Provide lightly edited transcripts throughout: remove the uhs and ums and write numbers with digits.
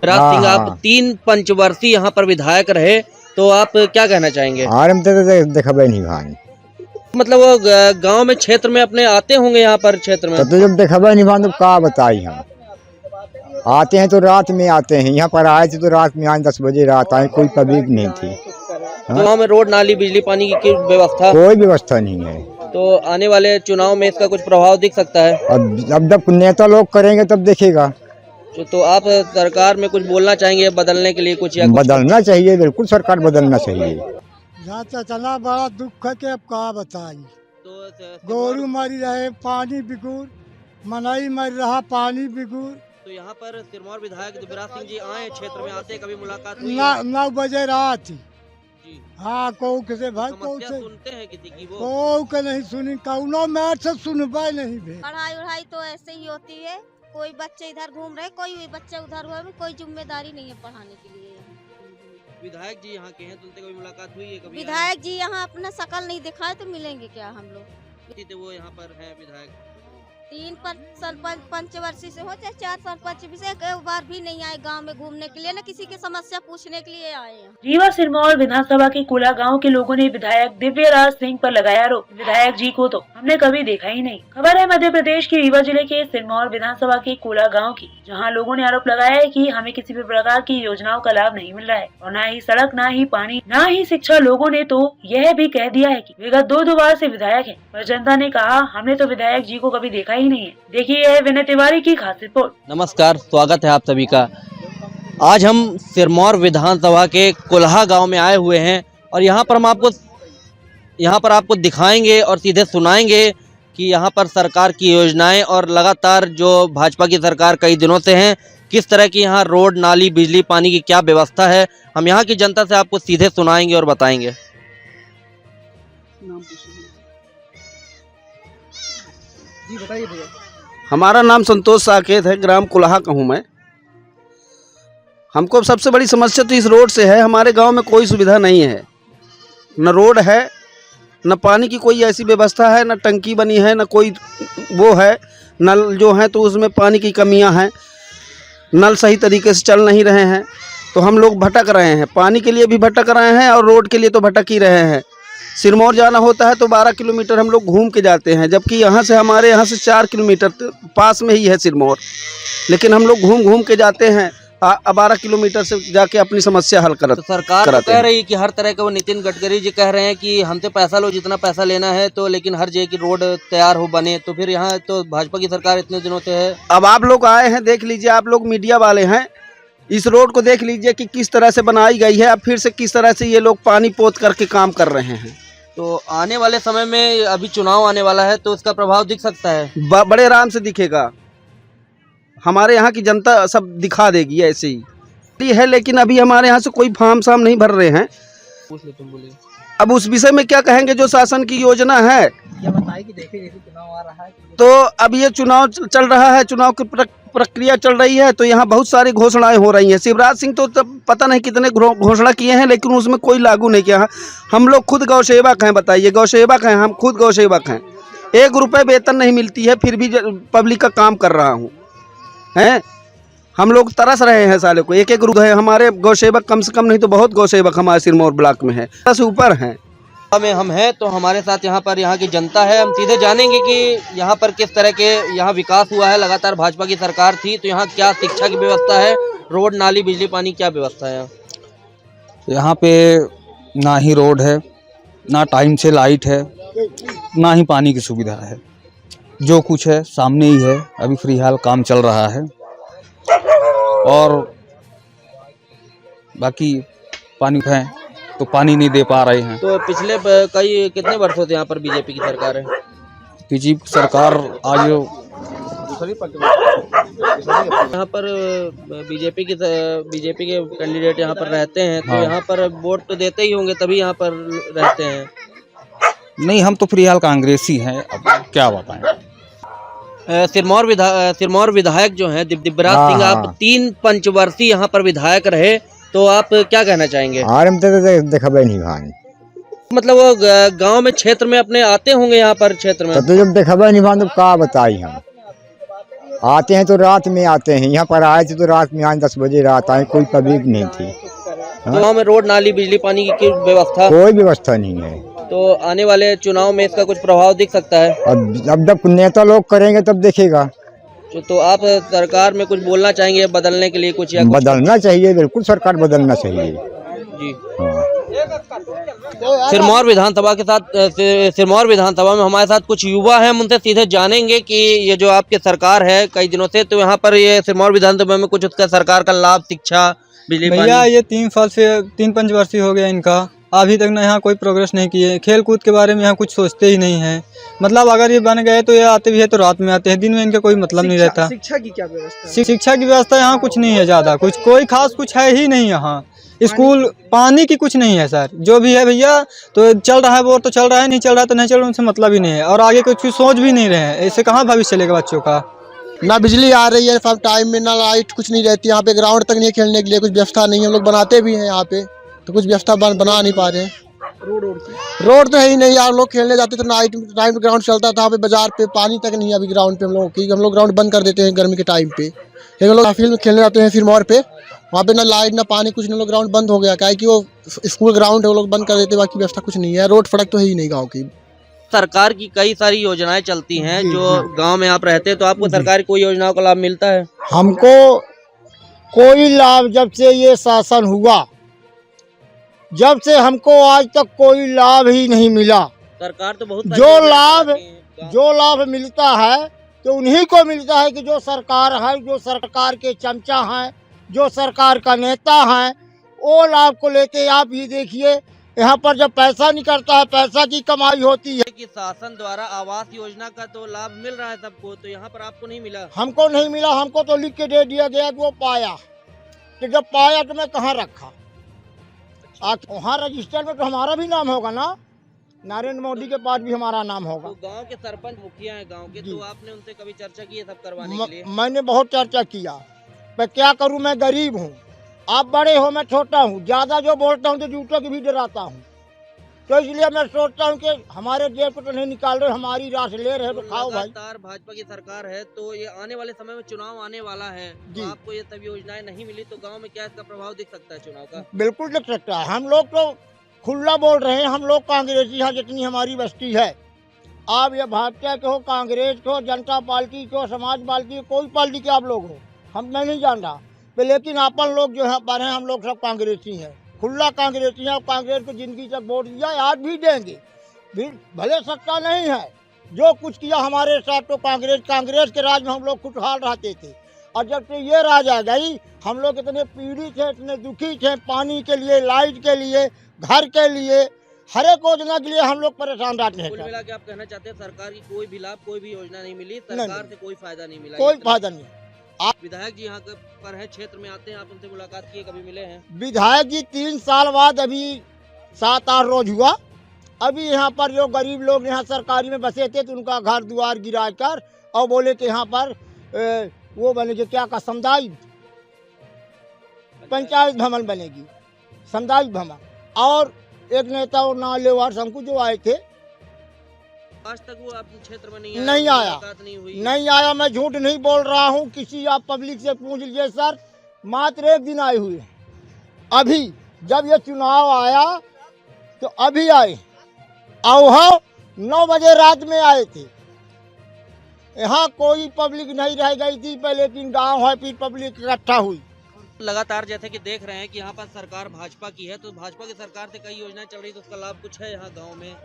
दिव्यराज सिंह, आप 3 पंचवर्षीय यहाँ पर विधायक रहे, तो आप क्या कहना चाहेंगे? देखबे नहीं भाई, मतलब वो गांव में क्षेत्र में अपने आते होंगे यहाँ पर क्षेत्र में, तो जब देखबे नहीं भाई तो क्या बताई हम। आते हैं तो रात में आते हैं, यहाँ पर आए थे तो रात में आए 10 बजे रात आए, कोई पब्लिक नहीं थी। तो गाँव में रोड नाली बिजली पानी की व्यवस्था, कोई व्यवस्था नहीं है। तो आने वाले चुनाव में इसका कुछ प्रभाव दिख सकता है? अब जब नेता लोग करेंगे तब देखेगा। तो आप सरकार में कुछ बोलना चाहेंगे बदलने के लिए कुछ, या बदलना चाहिए, बिल्कुल सरकार बदलना चाहिए। चला बड़ा दुख है कि अब कहा बताई। तो गोरू मरी रहे, पानी बिगुर, मनई मर रहा, पानी बिगुर। तो यहाँ पर सिरमौर विधायक दिव्यराज सिंह जी आए क्षेत्र में, आते कभी मुलाकात हुई? 9 बजे रात थी। जी। हाँ, कौ से भाई, कौ से सुनते हैं किसी की? वो कौ के नहीं सुनी, कौनो मैच से सुनवाई नहीं भे। पढ़ाई तो ऐसे ही होती है, कोई बच्चे इधर घूम रहे, कोई बच्चे उधर हुए, कोई जिम्मेदारी नहीं है पढ़ाने के लिए। विधायक जी यहाँ के हैं, तो उनसे कभी मुलाकात हुई है? कभी विधायक जी यहाँ अपना शकल नहीं दिखाए तो मिलेंगे क्या हम लोग? वो यहाँ पर है विधायक 3 सरपंच पंचवर्षीय से हो चाहे 4 सरपंच भी से, एक बार भी नहीं आए गांव में घूमने के लिए, न किसी की समस्या पूछने के लिए आए हैं। रीवा सिरमौर विधानसभा के कोला गांव के लोगों ने विधायक दिव्यराज सिंह पर लगाया आरोप। विधायक जी को तो हमने कभी देखा ही नहीं। खबर है मध्य प्रदेश के रीवा जिले के सिरमौर विधानसभा के कोला गाँव की, जहाँ लोगों ने आरोप लगाया है कि हमें किसी भी प्रकार की योजनाओं का लाभ नहीं मिल रहा है, और न ही सड़क, न ही पानी, न ही शिक्षा। लोगों ने तो यह भी कह दिया है कि विगत 2 बार से विधायक है, पर जनता ने कहा हमने तो विधायक जी को कभी देखा ही नहीं है। देखिए यह विनय तिवारी की खास रिपोर्ट। नमस्कार, स्वागत है आप सभी का। आज हम सिरमौर विधानसभा के कुल्हा गांव में आए हुए हैं, और यहाँ पर आपको दिखाएंगे और सीधे सुनाएंगे कि यहाँ पर सरकार की योजनाएं, और लगातार जो भाजपा की सरकार कई दिनों से हैं, किस तरह की यहाँ रोड, नाली, बिजली, पानी की क्या व्यवस्था है, हम यहाँ की जनता से आपको सीधे सुनाएंगे और बताएंगे। जी बताइए भैया। हमारा नाम संतोष साकेत है, ग्राम कुल्हा का हूँ मैं। हमको सबसे बड़ी समस्या तो इस रोड से है। हमारे गांव में कोई सुविधा नहीं है, न रोड है, न पानी की कोई ऐसी व्यवस्था है, न टंकी बनी है, न कोई वो है। नल जो हैं तो उसमें पानी की कमियां हैं, नल सही तरीके से चल नहीं रहे हैं, तो हम लोग भटक रहे हैं। पानी के लिए भी भटक रहे हैं और रोड के लिए तो भटक ही रहे हैं। सिरमौर जाना होता है तो 12 किलोमीटर हम लोग घूम के जाते हैं, जबकि हमारे यहाँ से 4 किलोमीटर पास में ही है सिरमौर, लेकिन हम लोग घूम के जाते हैं 12 किलोमीटर से जाके अपनी समस्या हल करते। तो सरकार तो कह रही है कि हर तरह का, वो नितिन गडकरी जी कह रहे हैं कि हमसे पैसा लो, जितना पैसा लेना है, तो लेकिन हर जगह की रोड तैयार हो बने। तो फिर यहाँ तो भाजपा की सरकार इतने दिनों से है। अब आप लोग आए हैं, देख लीजिए, आप लोग मीडिया वाले हैं, इस रोड को देख लीजिए कि किस तरह से बनाई गई है। अब फिर से किस तरह से ये लोग पानी पोत करके काम कर रहे हैं। तो आने वाले समय में, अभी चुनाव आने वाला है, तो इसका प्रभाव दिख सकता है? बड़े आराम से दिखेगा। हमारे यहाँ की जनता सब दिखा देगी ऐसे ही है, लेकिन अभी हमारे यहाँ से कोई फार्म साम नहीं भर रहे हैं। अब उस विषय में क्या कहेंगे, जो शासन की योजना है। क्या बताइए कि देखिए जैसे चुनाव आ रहा है, तो अब ये चुनाव चल रहा है, चुनाव की प्रक्रिया चल रही है, तो यहाँ बहुत सारी घोषणाएं हो रही हैं। शिवराज सिंह तो तब पता नहीं कितने घोषणा किए हैं, लेकिन उसमें कोई लागू नहीं किया। हम लोग खुद गौ सेवक हैं, बताइए, गौ सेवक हैं, हम खुद गौ सेवक हैं। 1 रुपये वेतन नहीं मिलती है, फिर भी पब्लिक का काम कर रहा हूँ, हैं। हम लोग तरस रहे हैं साले को। 1-1 रुपये है। हमारे गौ सेवक कम से कम नहीं तो बहुत गौ सेवक हमारे सिरमौर ब्लॉक में है, 10 ऊपर हैं। में हम हैं, तो हमारे साथ यहाँ की जनता है। हम सीधे जानेंगे कि यहाँ पर किस तरह के यहाँ विकास हुआ है। लगातार भाजपा की सरकार थी, तो यहाँ क्या शिक्षा की व्यवस्था है, रोड, नाली, बिजली, पानी, क्या व्यवस्था है? यहाँ पे ना ही रोड है, ना टाइम से लाइट है, ना ही पानी की सुविधा है। जो कुछ है सामने ही है। अभी फिलहाल काम चल रहा है, और बाकी पानी है तो पानी नहीं दे पा रहे हैं। तो पिछले कितने वर्षों से यहाँ पर बीजेपी की सरकार है? बीजेपी सरकार आज यहाँ पर बीजेपी के कैंडिडेट यहाँ पर रहते हैं, तो यहाँ पर वोट तो देते ही होंगे, तभी यहाँ पर रहते हैं। नहीं, हम तो फिलहाल कांग्रेसी हैं, अब क्या बताएं। सिरमौर विधायक जो हैं दिव्यराज सिंह, आप 3 पंचवर्षीय यहाँ पर विधायक रहे, तो आप क्या कहना चाहेंगे? देखबे नहीं भाई, मतलब वो गांव में क्षेत्र में अपने आते होंगे यहाँ पर क्षेत्र में, तो जब देखबे नहीं भाई तो क्या बताई हम। आते हैं तो रात में आते हैं, यहाँ पर आए थे तो रात में आए 10 बजे रात आए, कोई पब्लिक नहीं थी। तो गाँव में रोड नाली बिजली पानी की व्यवस्था कोई व्यवस्था नहीं है। तो आने वाले चुनाव में इसका कुछ प्रभाव दिख सकता है? अब जब नेता लोग करेंगे तब देखेगा। तो आप सरकार में कुछ बोलना चाहेंगे बदलने के लिए कुछ या कुछ? बदलना चाहिए, बिल्कुल सरकार बदलना चाहिए जी। हाँ। सिरमौर विधानसभा के साथ सिरमौर विधानसभा में हमारे साथ कुछ युवा हैं, हम उनसे सीधे जानेंगे कि ये जो आपकी सरकार है कई दिनों से, तो यहाँ पर ये सिरमौर विधानसभा में कुछ उसका सरकार का लाभ, शिक्षा, बिजली भैया पानी? ये 3 साल से 3-5 वर्ष हो गया इनका, अभी तक ना यहाँ कोई प्रोग्रेस नहीं किए। खेल कूद के बारे में यहाँ कुछ सोचते ही नहीं है। मतलब अगर ये बन गए तो ये आते भी है तो रात में आते हैं, दिन में इनका कोई मतलब नहीं रहता। शिक्षा की क्या व्यवस्था है? शिक्षा की व्यवस्था यहाँ कुछ नहीं है, ज़्यादा कुछ कोई खास कुछ है ही नहीं यहाँ। स्कूल पानी की कुछ नहीं है सर, जो भी है भैया तो चल रहा है वो तो चल रहा है, नहीं चल रहा तो नहीं चल रहा, उनसे मतलब ही नहीं है। और आगे कुछ सोच भी नहीं रहे हैं, ऐसे कहाँ भविष्य चलेगा बच्चों का। ना बिजली आ रही है सब टाइम में, ना लाइट, कुछ नहीं रहती यहाँ पे। ग्राउंड तक नहीं खेलने के लिए कुछ व्यवस्था नहीं है। हम लोग बनाते भी हैं यहाँ पे तो कुछ व्यवस्था बना नहीं पा रहे हैं। रोड तो है ही नहीं यार। लोग खेलने जाते तो नाइट टाइम पे ग्राउंड चलता था, यहाँ पे बाजार पे पानी तक नहीं है अभी ग्राउंड पे हम लोगों की। हम लोग ग्राउंड बंद कर देते हैं गर्मी के टाइम पे। हम लोग फील्ड में खेलने जाते हैं सिरमौर पे, वहाँ पे ना लाइट ना पानी कुछ नहीं। लोग ग्राउंड बंद हो गया, क्या है कि वो स्कूल ग्राउंड है, वो लोग बंद कर देते, बाकी व्यवस्था कुछ नहीं है। रोड सड़क तो है ही नहीं गाँव की। सरकार की कई सारी योजनाएं चलती हैं, जो गांव में आप रहते हैं तो आपको सरकार की कोई योजनाओं का लाभ मिलता है? हमको कोई लाभ जब से ये शासन हुआ, जब से हमको आज तक कोई लाभ ही नहीं मिला। सरकार तो बहुत जो लाभ मिलता है तो उन्हीं को मिलता है कि जो सरकार है, जो सरकार के चमचा हैं, जो सरकार का नेता है, वो लाभ को लेते। आप ये देखिए यहाँ पर जब पैसा निकलता है, पैसा की कमाई होती है। कि शासन द्वारा आवास योजना का तो लाभ मिल रहा है सबको, तो यहाँ पर आपको नहीं मिला? हमको नहीं मिला। हमको तो लिख के दे दिया गया कि वो पाया, तो जब पाया तो मैं कहाँ रखा। आज वहाँ रजिस्टर में तो हमारा भी नाम होगा ना, नरेंद्र मोदी के पास भी हमारा नाम होगा। तो गांव के सरपंच मुखिया हैं गांव के, तो आपने उनसे कभी चर्चा की है सब करवाने के लिए? मैंने बहुत चर्चा किया, मैं क्या करूं, मैं गरीब हूं, आप बड़े हो, मैं छोटा हूं। ज्यादा जो बोलता हूं तो जूतों की भी डराता हूं। तो इसलिए मैं सोचता हूं कि हमारे जेब को तो नहीं निकाल रहे, हमारी रास ले रहे तो खाओ भाई। लगातार भाजपा की सरकार है, तो ये आने वाले समय में चुनाव आने वाला है, तो आपको ये सब योजनाएं नहीं मिली तो गाँव में क्या इसका प्रभाव दिख सकता है चुनाव का? बिल्कुल दिख सकता है। हम लोग तो खुला बोल रहे हैं, हम लोग कांग्रेसी हैं, जितनी हमारी बस्ती है। आप ये भाजपा के हो, कांग्रेस के हो, जनता पार्टी के हो, समाज पार्टी के, कोई पार्टी के आप लोग हो, मैं नहीं जान रहा, लेकिन अपन लोग जो यहाँ पर हैं, हम लोग सब कांग्रेसी हैं, खुला कांग्रेसी हैं। कांग्रेस को जिंदगी तक वोट दिया, आज भी देंगे। भले सत्ता नहीं है, जो कुछ किया हमारे साथ तो कांग्रेस के राज में हम लोग खुशहाल रहते थे। और जब से ये राज आ गई, हम लोग इतने पीड़ित थे, इतने दुखी थे, पानी के लिए, लाइट के लिए, घर के लिए, हर एक योजना के लिए हम लोग परेशान रहते हैं। कुल मिला के आप कहना चाहते हैं सरकार की कोई भी लाभ, कोई भी योजना नहीं मिली, सरकार से कोई फायदा नहीं मिला? कोई फायदा नहीं। आप विधायक जी यहाँ पर है, क्षेत्र में आते हैं, आप उनसे मुलाकात किए, कभी मिले हैं? विधायक जी 3 साल बाद अभी 7-8 रोज हुआ। अभी यहाँ पर जो गरीब लोग यहाँ सरकारी में बसे थे तो उनका घर द्वार गिरा कर और बोले कि यहाँ पर वो बनेगी, क्या का समुदाय पंचायत भवन बनेगी, समुदाय भवन। और एक नेता और नालेवार शंकु जो आए थे, आज तक वो अपने क्षेत्र में नहीं आया, नहीं आया। मैं झूठ नहीं बोल रहा हूँ, किसी आप पब्लिक से पूछ लीजिए सर, मात्र 1 दिन आए हुए। अभी जब ये चुनाव आया तो अभी आए, और 9 बजे रात में आए थे। यहाँ कोई पब्लिक नहीं रह गई थी पहले, लेकिन गाँव है फिर पब्लिक इकट्ठा हुई। लगातार जैसे कि देख रहे हैं कि यहाँ पर सरकार भाजपा की है, तो भाजपा की सरकार से कई योजनाएं चल रही, तो उसका लाभ कुछ है यहाँ गांव में?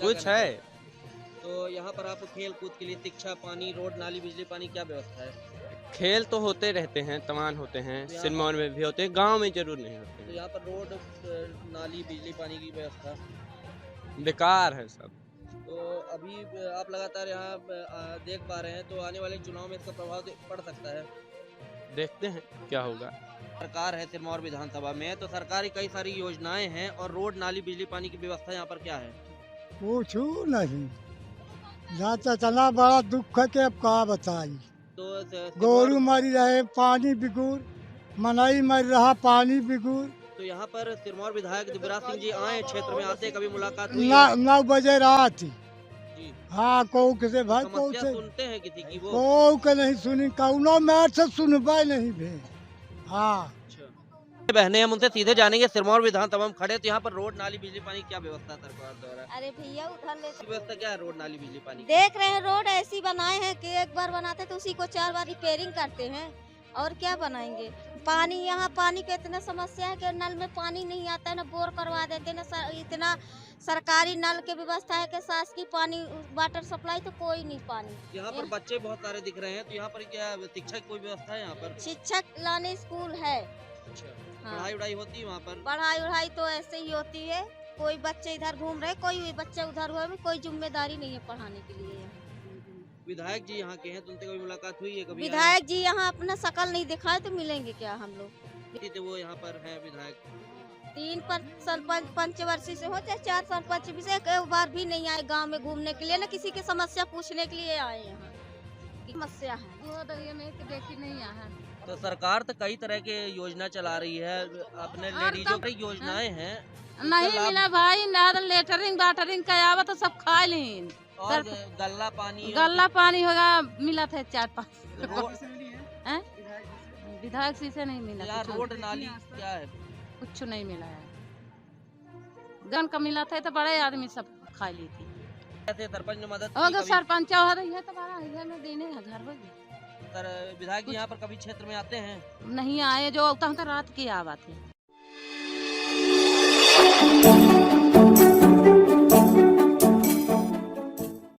कुछ है। तो यहाँ पर आपको खेल कूद के लिए, शिक्षा, पानी, रोड नाली, बिजली पानी, क्या व्यवस्था है? खेल तो होते रहते हैं, तमाम होते हैं, सिरमौर में भी होते हैं, गांव में जरूर नहीं होते। तो यहाँ पर रोड, नाली, बिजली पानी की व्यवस्था बेकार है सब। तो अभी आप लगातार यहाँ देख पा रहे हैं, तो आने वाले चुनाव में इसका प्रभाव पड़ सकता है। देखते हैं क्या होगा। सरकार है सिरमौर विधानसभा में, तो सरकार की कई सारी योजनाएं हैं, और रोड नाली बिजली पानी की व्यवस्था यहाँ पर क्या है? पूछू नहीं, जाता इतना बड़ा दुख है कि अब क्या बताई। तो गोरू मरी रहे, पानी बिगुर, मनई मर रहा, पानी बिगुर। तो यहाँ पर सिरमौर विधायक दिव्यराज सिंह जी आए क्षेत्र में, आते कभी मुलाकात हुई? 9 बजे रात जी। हाँ को किसे भाई को समस्या से सुनते हैं किसी की वो? को के नहीं सुनी कौनो मैच से सुनबा नहीं भे। हाँ बहने हम उनसे सीधे जानेंगे। सिरमौर विधानसभा में खड़े तो यहाँ पर रोड नाली बिजली पानी क्या व्यवस्था सरकार द्वारा? अरे भैया उधर ले व्यवस्था क्या है रोड नाली बिजली पानी? देख रहे हैं रोड ऐसी बनाए हैं कि एक बार बनाते तो उसी को 4 बार रिपेयरिंग करते हैं और क्या बनाएंगे। पानी यहाँ पानी का इतना समस्या है कि नल में पानी नहीं आता है, ना बोर करवा देते ना इतना सरकारी नल के व्यवस्था है कि शासकीय पानी वाटर सप्लाई तो कोई नहीं पानी। यहाँ पर बच्चे बहुत सारे दिख रहे हैं तो यहाँ पर क्या शिक्षा की कोई व्यवस्था है? यहाँ पर शिक्षक लाने स्कूल है। हाँ। पढ़ाई उड़ाई होती है वहाँ पर? पढ़ाई उढ़ाई तो ऐसे ही होती है, कोई बच्चे इधर घूम रहे कोई बच्चे उधर हुए, कोई जिम्मेदारी नहीं है पढ़ाने के लिए। विधायक जी यहाँ के हैं तो उनसे कभी मुलाकात हुई है कभी? विधायक जी यहाँ अपना शकल नहीं दिखाए तो मिलेंगे क्या हम लोग? वो यहाँ पर है विधायक 3 सरपंच पंचवर्षीय से हो चाहे 4 सरपंच भी से एक बार भी नहीं आए गांव में घूमने के लिए, ना किसी की समस्या पूछने के लिए आए। यहाँ समस्या है देखी नहीं यहाँ। तो सरकार तो कई तरह के योजना चला रही है, अपने लेडीजों की योजनाएं हैं। नहीं मिला भाई, ना लेटरिंग वाटरिंग का आवा तो सब खा लीन। और गल्ला पानी होगा मिला था 4-5 विधायक से नहीं मिला। यार रोड नाली क्या है? कुछ नहीं मिला है। गन का मिला था तो बड़े आदमी सब खा ली थी। कैसे सरपंच ने मदद होगा की? सरपंच हो रही है तो बड़ा है में देने घर हो गया। सर विधायक जी यहाँ पर कभी क्षेत्र में आते हैं? नहीं आए, जो होता तो रात के आवा थे।